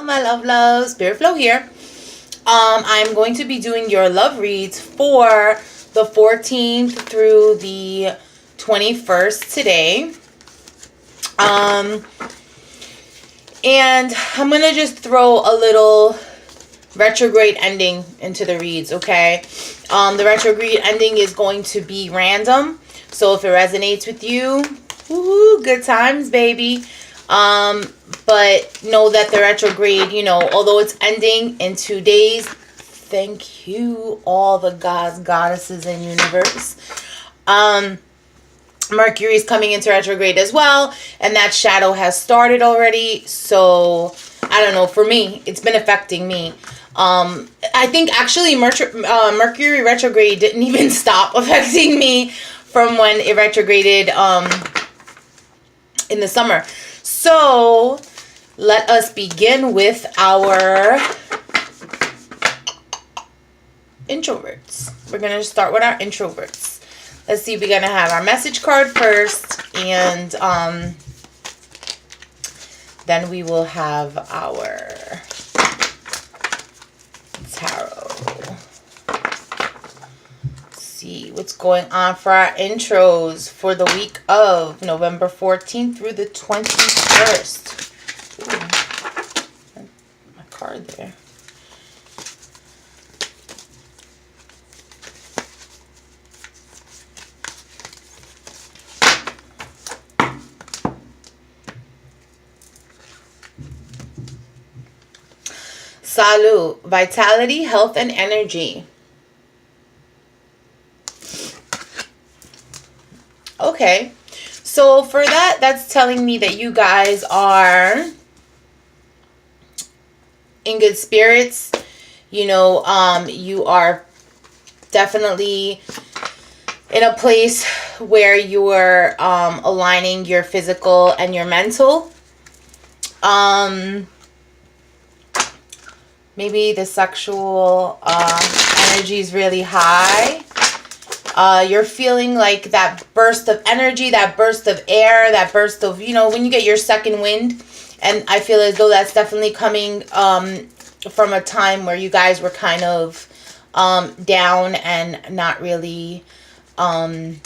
love. Spirit Flow here. I'm going to be doing your love reads for the 14th through the 21st today. And I'm going to just throw a little retrograde ending into the reads, okay? The retrograde ending is going to be random. So if it resonates with you, woohoo, good times, baby. But know that the retrograde, you know, although it's ending in 2 days, thank you, all the gods, goddesses, and universe. Mercury is coming into retrograde as well, and that shadow has started already. So I don't know, for me, it's been affecting me. I think actually Mercury retrograde didn't even stop affecting me from when it retrograded in the summer. So let us begin with our introverts. We're going to start with our introverts. Let's see, we're going to have our message card first, and then we will have our tarot. Let's see what's going on for our intros for the week of November 14th through the 21st. Ooh, my card there. Salud, vitality, health, and energy. Okay, so for that, that's telling me that you guys are in good spirits. You know, you are definitely in a place where you're aligning your physical and your mental. Maybe the sexual energy is really high. You're feeling like that burst of energy, that burst of air, that burst of, you know, when you get your second wind. And I feel as though that's definitely coming from a time where you guys were kind of down and not really in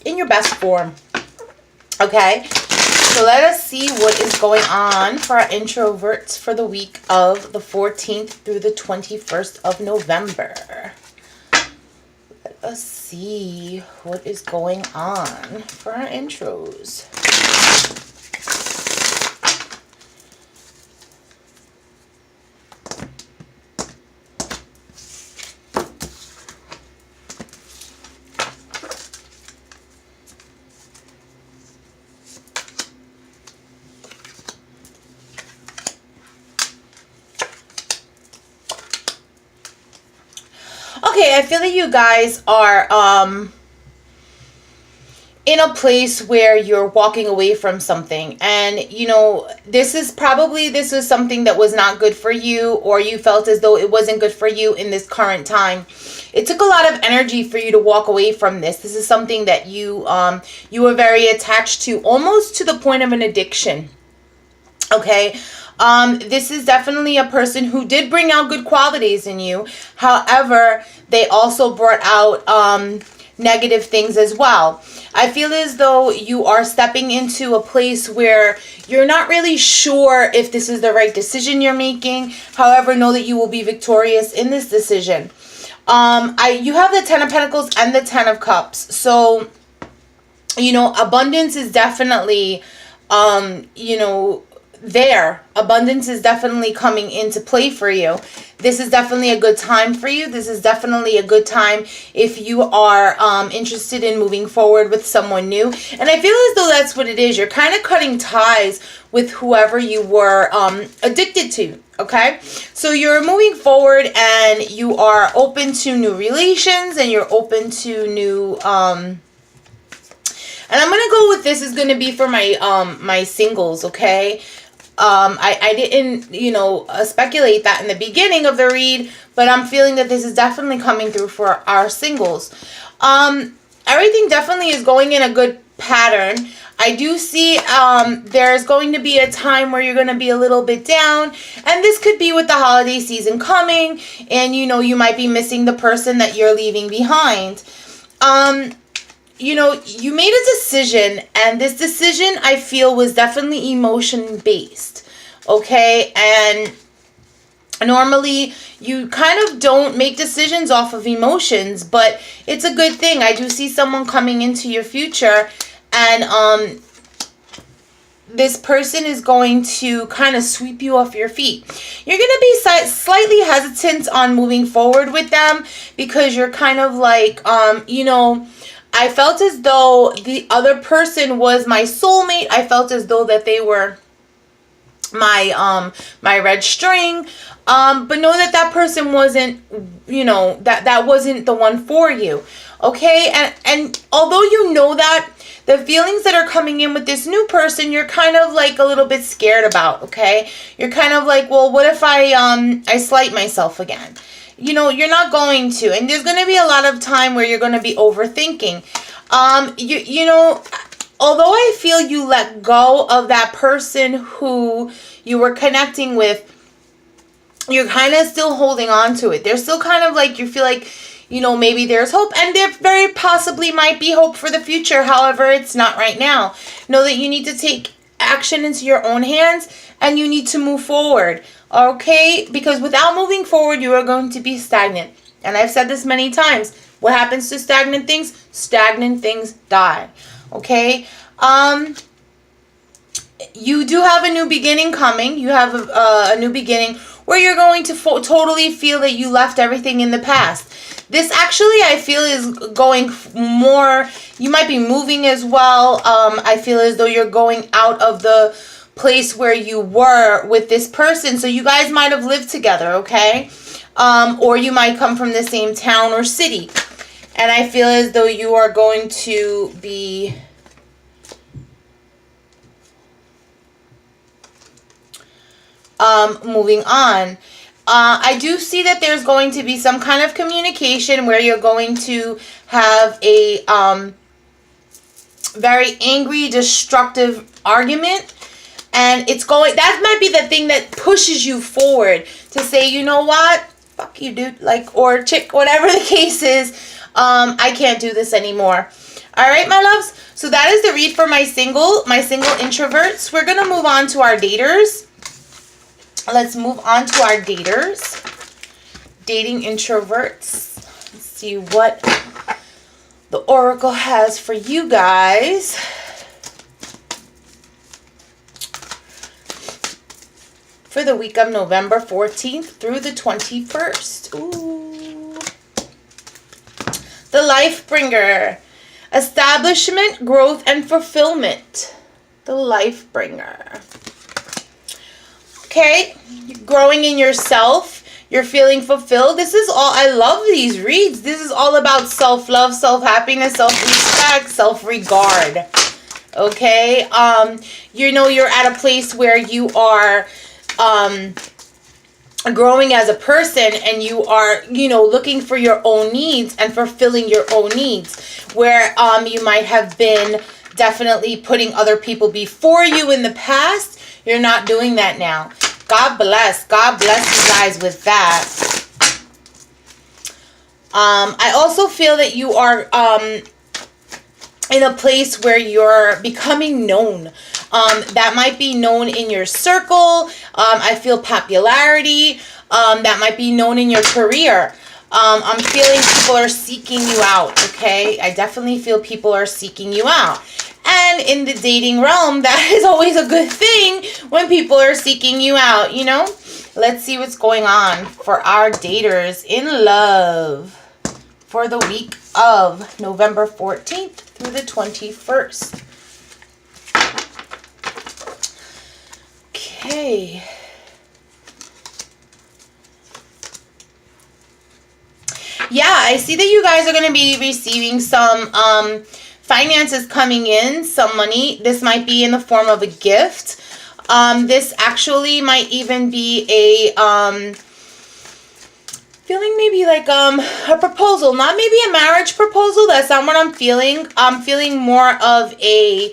your best form. Okay? So let us see what is going on for our introverts for the week of the 14th through the 21st of November. Let us see what is going on for our intros. Okay, I feel that you guys are in a place where you're walking away from something, and you know, this is something that was not good for you, or you felt as though it wasn't good for you in this current time. It took a lot of energy for you to walk away from this. This is something that you were very attached to, almost to the point of an addiction. Okay. This is definitely a person who did bring out good qualities in you. However, they also brought out negative things as well. I feel as though you are stepping into a place where you're not really sure if this is the right decision you're making. However, know that you will be victorious in this decision. You have the 10 of Pentacles and the 10 of Cups. So, you know, abundance is definitely, you know, abundance is definitely coming into play for you. This is definitely a good time for you. This is definitely a good time if you are interested in moving forward with someone new. And I feel as though that's what it is. You're kind of cutting ties with whoever you were addicted to. Okay, so you're moving forward and you are open to new relations, and you're open to new and I'm gonna go with, this is gonna be for my my singles. Okay, I didn't, you know, speculate that in the beginning of the read, but I'm feeling that this is definitely coming through for our singles. Everything definitely is going in a good pattern. I do see there's going to be a time where you're going to be a little bit down, and this could be with the holiday season coming, and you know, you might be missing the person that you're leaving behind. You know, you made a decision, and this decision I feel was definitely emotion based. Okay, and normally you kind of don't make decisions off of emotions, but it's a good thing. I do see someone coming into your future, and this person is going to kind of sweep you off your feet. You're going to be slightly hesitant on moving forward with them because you're kind of like, you know, I felt as though the other person was my soulmate. I felt as though that they were my red string. But know that that person wasn't, you know, that wasn't the one for you. Okay? And although you know that, the feelings that are coming in with this new person, you're kind of like a little bit scared about, okay? You're kind of like, well, what if I slight myself again? You know, you're not going to. And there's going to be a lot of time where you're going to be overthinking. You know, although I feel you let go of that person who you were connecting with, you're kind of still holding on to it. They're still kind of like, you feel like, you know, maybe there's hope, and there very possibly might be hope for the future. However, it's not right now. Know that you need to take action into your own hands, and you need to move forward, okay? Because without moving forward, you are going to be stagnant. And I've said this many times. What happens to stagnant things? Stagnant things die, okay? You do have a new beginning coming. You have a new beginning where you're going to totally feel that you left everything in the past. This actually, I feel, is going more, you might be moving as well. I feel as though you're going out of the place where you were with this person. So you guys might have lived together, okay? Or you might come from the same town or city. And I feel as though you are going to be moving on. I do see that there's going to be some kind of communication where you're going to have a very angry, destructive argument. And it's going, that might be the thing that pushes you forward to say, you know what? Fuck you, dude. Like, or chick, whatever the case is. I can't do this anymore. All right, my loves. So that is the read for my single introverts. We're going to move on to our daters. Let's move on to our daters. Dating introverts. Let's see what the Oracle has for you guys. For the week of November 14th through the 21st. Ooh. The Life Bringer. Establishment, growth, and fulfillment. The Life Bringer. Okay, you're growing in yourself. You're feeling fulfilled. This is all, I love these reads. This is all about self-love, self-happiness, self-respect, self-regard. Okay, you know, you're at a place where you are growing as a person, and you are, you know, looking for your own needs and fulfilling your own needs, where you might have been definitely putting other people before you in the past. You're not doing that now. God bless. God bless you guys with that. I also feel that you are in a place where you're becoming known. That might be known in your circle. I feel popularity. That might be known in your career. I'm feeling people are seeking you out, okay? I definitely feel people are seeking you out. And in the dating realm, that is always a good thing when people are seeking you out, you know? Let's see what's going on for our daters in love for the week of November 14th through the 21st. Okay. Yeah, I see that you guys are going to be receiving some finances coming in, some money. This might be in the form of a gift. This actually might even be a, I feeling maybe like a proposal, not maybe a marriage proposal. That's not what I'm feeling. I'm feeling more of a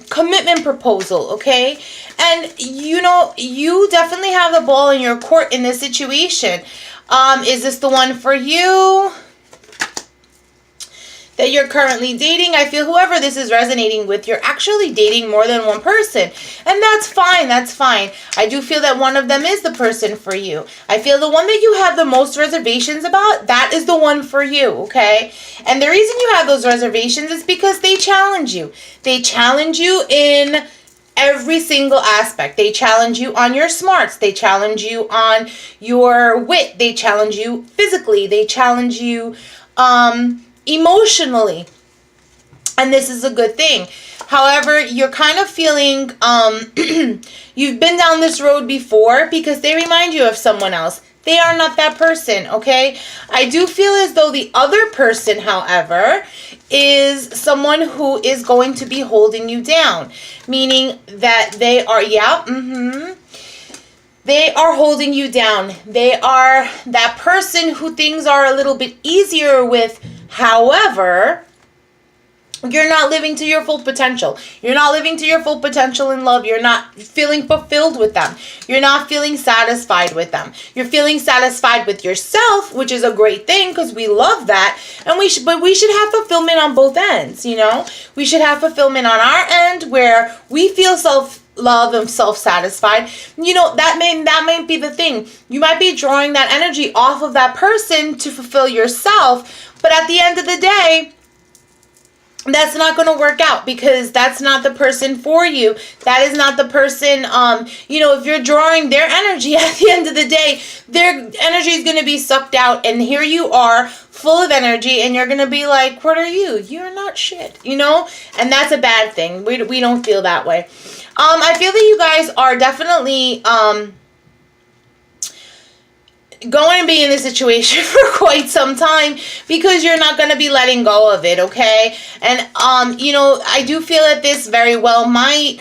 commitment proposal, okay? And you know, you definitely have the ball in your court in this situation. Is this the one for you that you're currently dating? I feel whoever this is resonating with, you're actually dating more than one person. And that's fine, that's fine. I do feel that one of them is the person for you. I feel the one that you have the most reservations about, that is the one for you, okay? And the reason you have those reservations is because they challenge you. They challenge you in every single aspect. They challenge you on your smarts. They challenge you on your wit. They challenge you physically. They challenge you emotionally, and this is a good thing. However, you're kind of feeling you've been down this road before because they remind you of someone else. They are not that person, okay? I do feel as though the other person, however, is someone who is going to be holding you down, meaning that they are, they are holding you down. They are that person who things are a little bit easier with. However, you're not living to your full potential. You're not living to your full potential in love. You're not feeling fulfilled with them. You're not feeling satisfied with them. You're feeling satisfied with yourself, which is a great thing because we love that. And we should have fulfillment on both ends, you know? We should have fulfillment on our end where we feel self-love and self-satisfied. You know, that may be the thing. You might be drawing that energy off of that person to fulfill yourself. But at the end of the day, that's not going to work out because that's not the person for you. That is not the person, you know, if you're drawing their energy at the end of the day, their energy is going to be sucked out. And here you are full of energy and you're going to be like, what are you? You're not shit, you know? And that's a bad thing. We don't feel that way. I feel that you guys are definitely going to be in this situation for quite some time because you're not going to be letting go of it, okay? And you know, I do feel that this very well might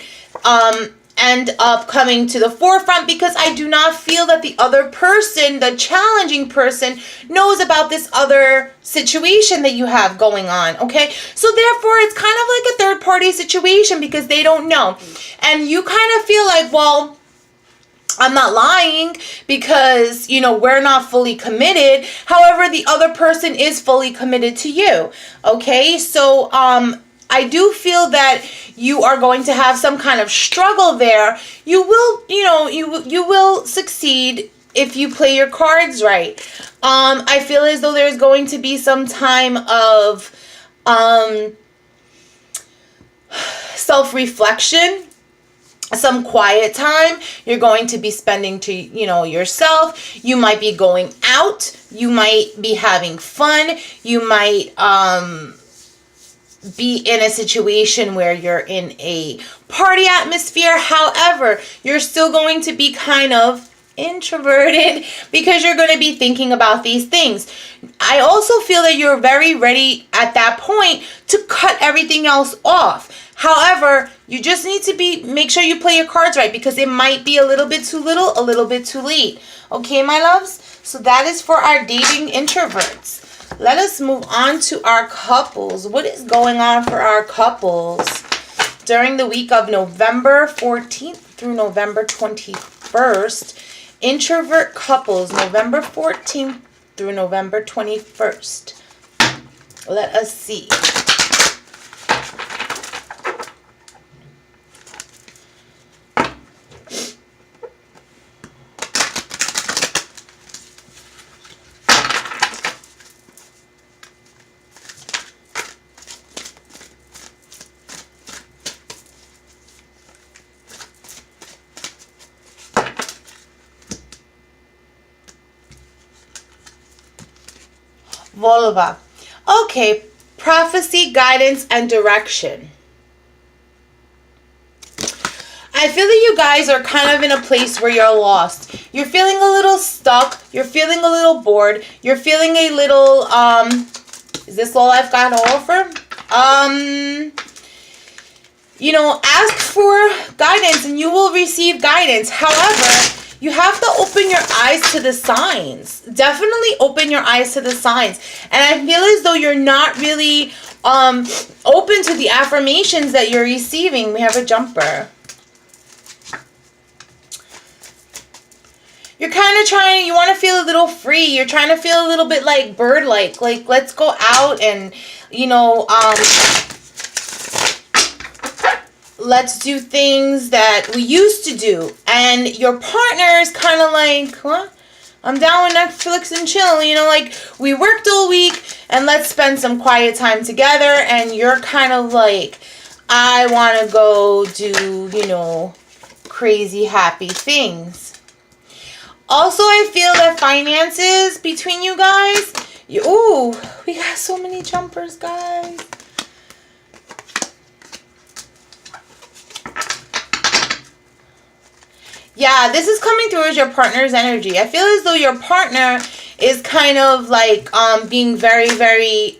end up coming to the forefront because I do not feel that the other person, the challenging person, knows about this other situation that you have going on, okay? So therefore, it's kind of like a third-party situation because they don't know. And you kind of feel like, well, I'm not lying because, you know, we're not fully committed. However, the other person is fully committed to you. Okay, so I do feel that you are going to have some kind of struggle there. You will, you know, you will succeed if you play your cards right. I feel as though there's going to be some time of self-reflection. Some quiet time you're going to be spending to, you know, yourself. You might be going out. You might be having fun. You might be in a situation where you're in a party atmosphere. However, you're still going to be kind of introverted because you're going to be thinking about these things. I also feel that you're very ready at that point to cut everything else off. However, you just need to make sure you play your cards right because it might be a little bit too little, a little bit too late. Okay, my loves? So that is for our dating introverts. Let us move on to our couples. What is going on for our couples during the week of November 14th through November 21st? Introvert couples, November 14th through November 21st. Let us see. Volva. Okay, prophecy, guidance, and direction. I feel that you guys are kind of in a place where you're lost. You're feeling a little stuck. You're feeling a little bored. You're feeling a little, is this all I've got to offer? You know, ask for guidance and you will receive guidance. However, you have to open your eyes to the signs. Definitely open your eyes to the signs. And I feel as though you're not really open to the affirmations that you're receiving. We have a jumper. You're kind of trying, you want to feel a little free. You're trying to feel a little bit like bird-like. Like, let's go out and, you know, let's do things that we used to do. And your partner is kind of like, huh? I'm down with Netflix and chill. You know, like, we worked all week and let's spend some quiet time together. And you're kind of like, I want to go do, you know, crazy happy things. Also, I feel that finances between you guys, ooh, we got so many jumpers, guys. Yeah, this is coming through as your partner's energy. I feel as though your partner is kind of like being very, very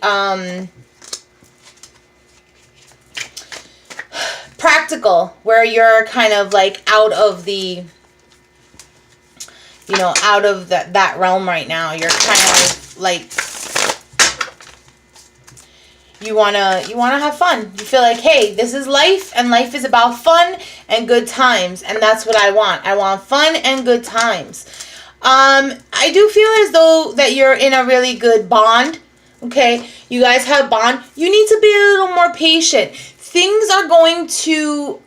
practical, where you're kind of like out of the, you know, out of that realm right now. You're kind of like, you wanna have fun. You feel like, hey, this is life, and life is about fun and good times, and that's what I want. I want fun and good times. I do feel as though that you're in a really good bond. Okay, you guys have bond. You need to be a little more patient. Things are going to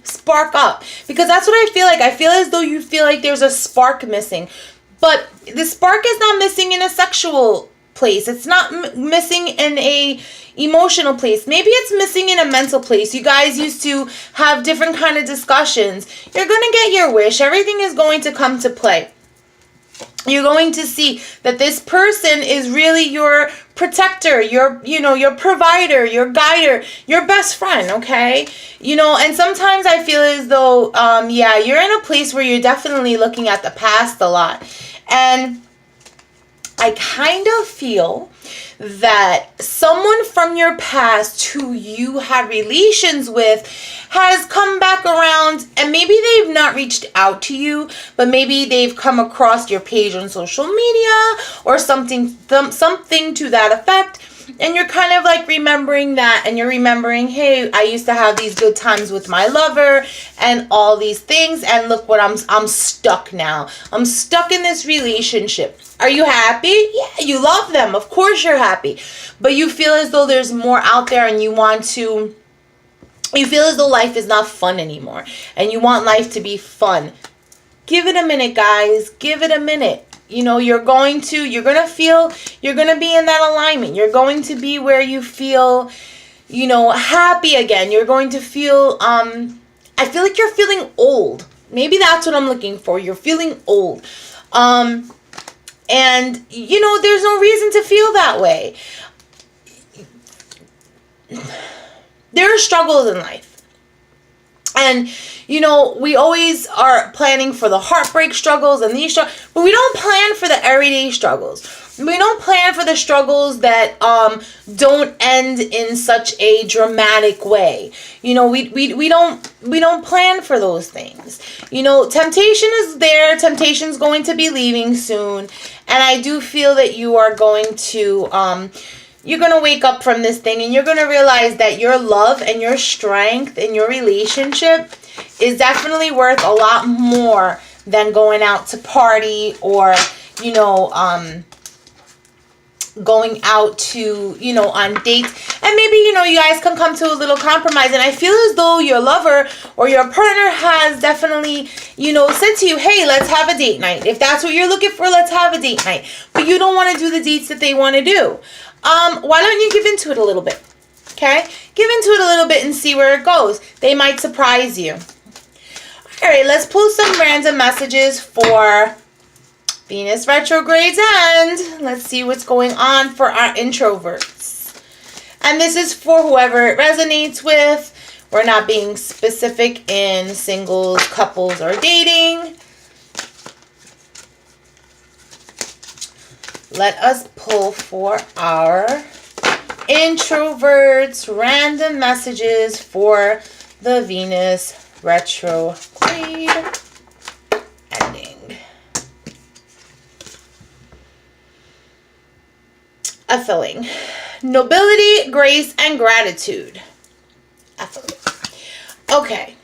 spark up, because that's what I feel like. I feel as though you feel like there's a spark missing, but the spark is not missing in a sexual place. It's not missing in a emotional place. Maybe it's missing in a mental place. You guys used to have different kind of discussions. You're going to get your wish. Everything is going to come to play. You're going to see that this person is really your protector, your, you know, your provider, your guider, your best friend, okay? You know, and sometimes I feel as though, yeah, you're in a place where you're definitely looking at the past a lot. And I kind of feel that someone from your past who you had relations with has come back around, and maybe they've not reached out to you, but maybe they've come across your page on social media or something to that effect. And you're kind of like remembering that, and you're remembering, hey, I used to have these good times with my lover and all these things, and look what I'm stuck now. I'm stuck in this relationship. Are you happy? Yeah, you love them. Of course you're happy. But you feel as though there's more out there, and you feel as though life is not fun anymore, and you want life to be fun. Give it a minute, guys. Give it a minute. You know, you're going to be in that alignment. You're going to be where you feel, you know, happy again. You're going to feel, I feel like you're feeling old. Maybe that's what I'm looking for. You're feeling old. And, you know, there's no reason to feel that way. There are struggles in life. And, you know, we always are planning for the heartbreak struggles and these struggles, but we don't plan for the everyday struggles. We don't plan for the struggles that don't end in such a dramatic way. You know, we don't plan for those things. You know, temptation is there. Temptation's going to be leaving soon. And I do feel that you are going to you're going to wake up from this thing, and you're going to realize that your love and your strength in your relationship is definitely worth a lot more than going out to party or, you know, going out to, you know, on dates. And maybe, you know, you guys can come to a little compromise. And I feel as though your lover or your partner has definitely, you know, said to you, hey, let's have a date night. If that's what you're looking for, let's have a date night. But you don't want to do the dates that they want to do. Why don't you give into it a little bit? Okay? Give into it a little bit and see where it goes. They might surprise you. All right, let's pull some random messages for Venus retrograde end. Let's see what's going on for our introverts. And this is for whoever it resonates with. We're not being specific in singles, couples, or dating. Let us pull for our introverts random messages for the Venus retrograde ending. A feeling. Nobility, grace, and gratitude. A feeling. Okay.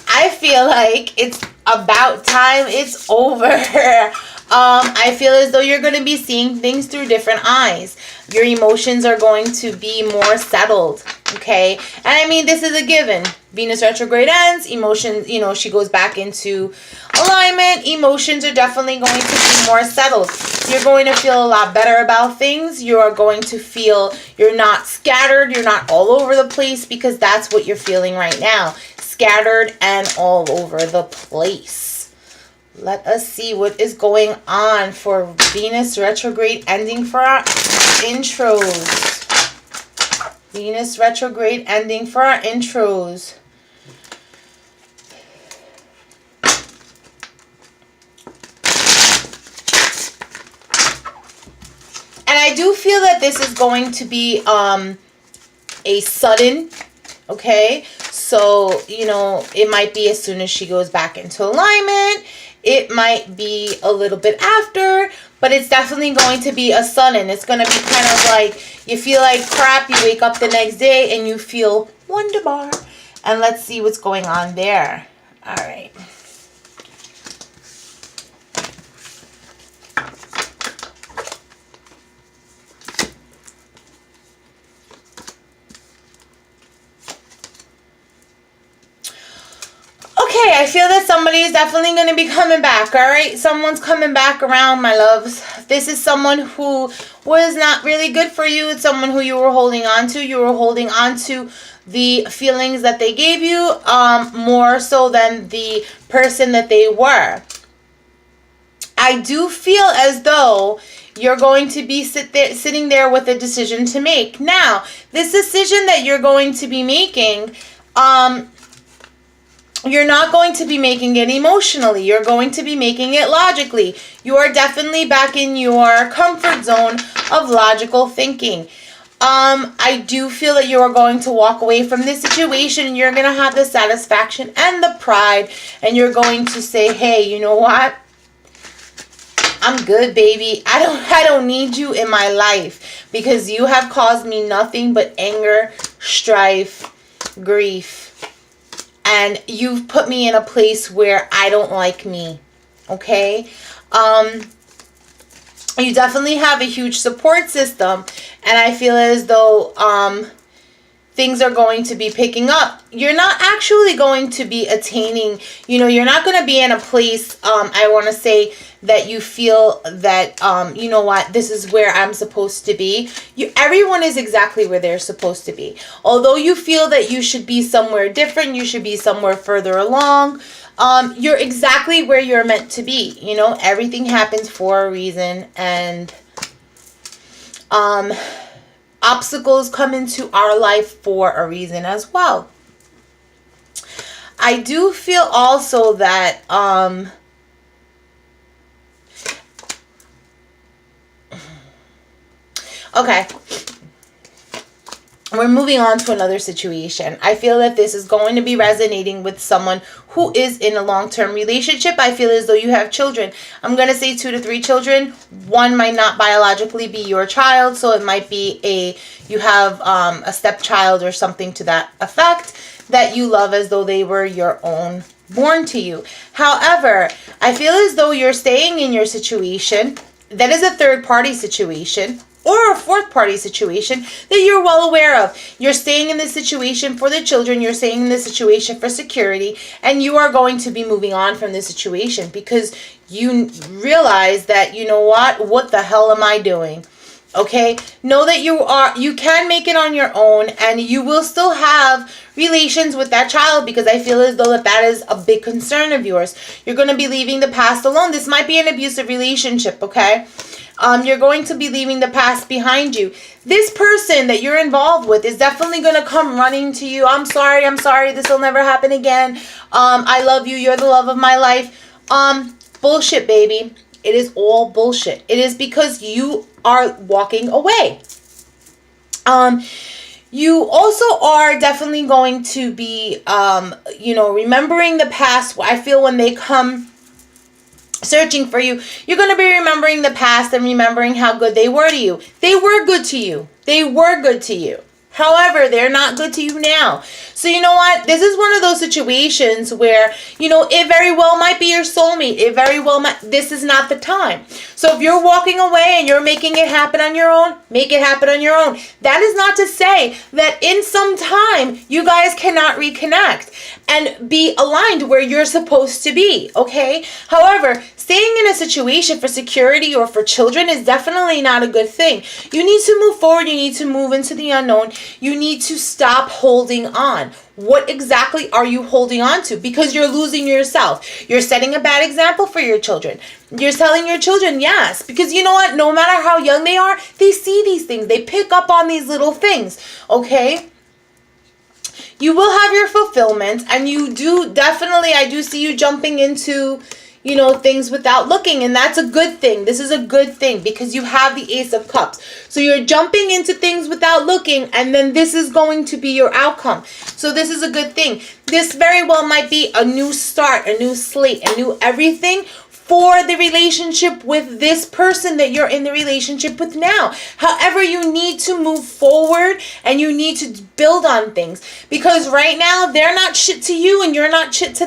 I feel like it's about time it's over. I feel as though you're going to be seeing things through different eyes. Your emotions are going to be more settled. Okay. And I mean, this is a given. Venus retrograde ends. Emotions, you know, she goes back into alignment. Emotions are definitely going to be more settled. You're going to feel a lot better about things. You're going to feel you're not scattered. You're not all over the place, because that's what you're feeling right now. Scattered and all over the place. Let us see what is going on for Venus retrograde ending for our intros. Venus retrograde ending for our intros. And I do feel that this is going to be a sudden, okay? So, you know, it might be as soon as she goes back into alignment. It might be a little bit after, but it's definitely going to be a sudden. It's going to be kind of like you feel like crap. You wake up the next day and you feel wonderbar. And let's see what's going on there. All right. Okay, I feel that somebody is definitely going to be coming back, all right? Someone's coming back around, my loves. This is someone who was not really good for you. It's someone who you were holding on to. You were holding on to the feelings that they gave you more so than the person that they were. I do feel as though you're going to be sitting there with a decision to make. Now, this decision that you're going to be making, you're not going to be making it emotionally. You're going to be making it logically. You are definitely back in your comfort zone of logical thinking. I do feel that you are going to walk away from this situation and you're going to have the satisfaction and the pride, and you're going to say, hey, you know what? I'm good, baby. I don't need you in my life, because you have caused me nothing but anger, strife, grief. And you've put me in a place where I don't like me, okay? You definitely have a huge support system, and I feel as though things are going to be picking up. You're not actually going to be attaining, you know, you're not going to be in a place, I want to say, that you feel that, you know what, this is where I'm supposed to be. Everyone is exactly where they're supposed to be. Although you feel that you should be somewhere different, you should be somewhere further along, you're exactly where you're meant to be. You know, everything happens for a reason, and obstacles come into our life for a reason as well. I do feel also that okay, we're moving on to another situation. I feel that this is going to be resonating with someone who is in a long-term relationship. I feel as though you have children. I'm going to say 2 to 3 children. One might not biologically be your child, so it might be you have a stepchild or something to that effect that you love as though they were your own, born to you. However, I feel as though you're staying in your situation. That is a third-party situation, or a fourth-party situation that you're well aware of. You're staying in this situation for the children. You're staying in this situation for security. And you are going to be moving on from this situation because you realize that, you know what the hell am I doing? Okay? Know that you can make it on your own, and you will still have relations with that child, because I feel as though that is a big concern of yours. You're going to be leaving the past alone. This might be an abusive relationship, okay? You're going to be leaving the past behind you. This person that you're involved with is definitely going to come running to you. I'm sorry, this will never happen again. I love you, you're the love of my life. Bullshit, baby. It is all bullshit. It is because you are walking away. You also are definitely going to be, remembering the past. I feel when they come searching for you, you're going to be remembering the past and remembering how good they were to you. They were good to you. They were good to you. However, they're not good to you now. So you know what? This is one of those situations where, it very well might be your soulmate. It very well might, this is not the time. So if you're walking away and you're making it happen on your own, make it happen on your own. That is not to say that in some time you guys cannot reconnect and be aligned where you're supposed to be, okay? However, staying in a situation for security or for children is definitely not a good thing. You need to move forward. You need to move into the unknown. You need to stop holding on. What exactly are you holding on to? Because you're losing yourself. You're setting a bad example for your children. You're telling your children, yes, because you know what? No matter how young they are, they see these things. They pick up on these little things, okay? You will have your fulfillment, and you do definitely, I do see you jumping into, things without looking, and that's a good thing. This is a good thing because you have the Ace of Cups. So you're jumping into things without looking, and then this is going to be your outcome. So this is a good thing. This very well might be a new start, a new slate, a new everything for the relationship with this person that you're in the relationship with now. However, you need to move forward and you need to build on things, because right now they're not shit to you and you're not shit to them.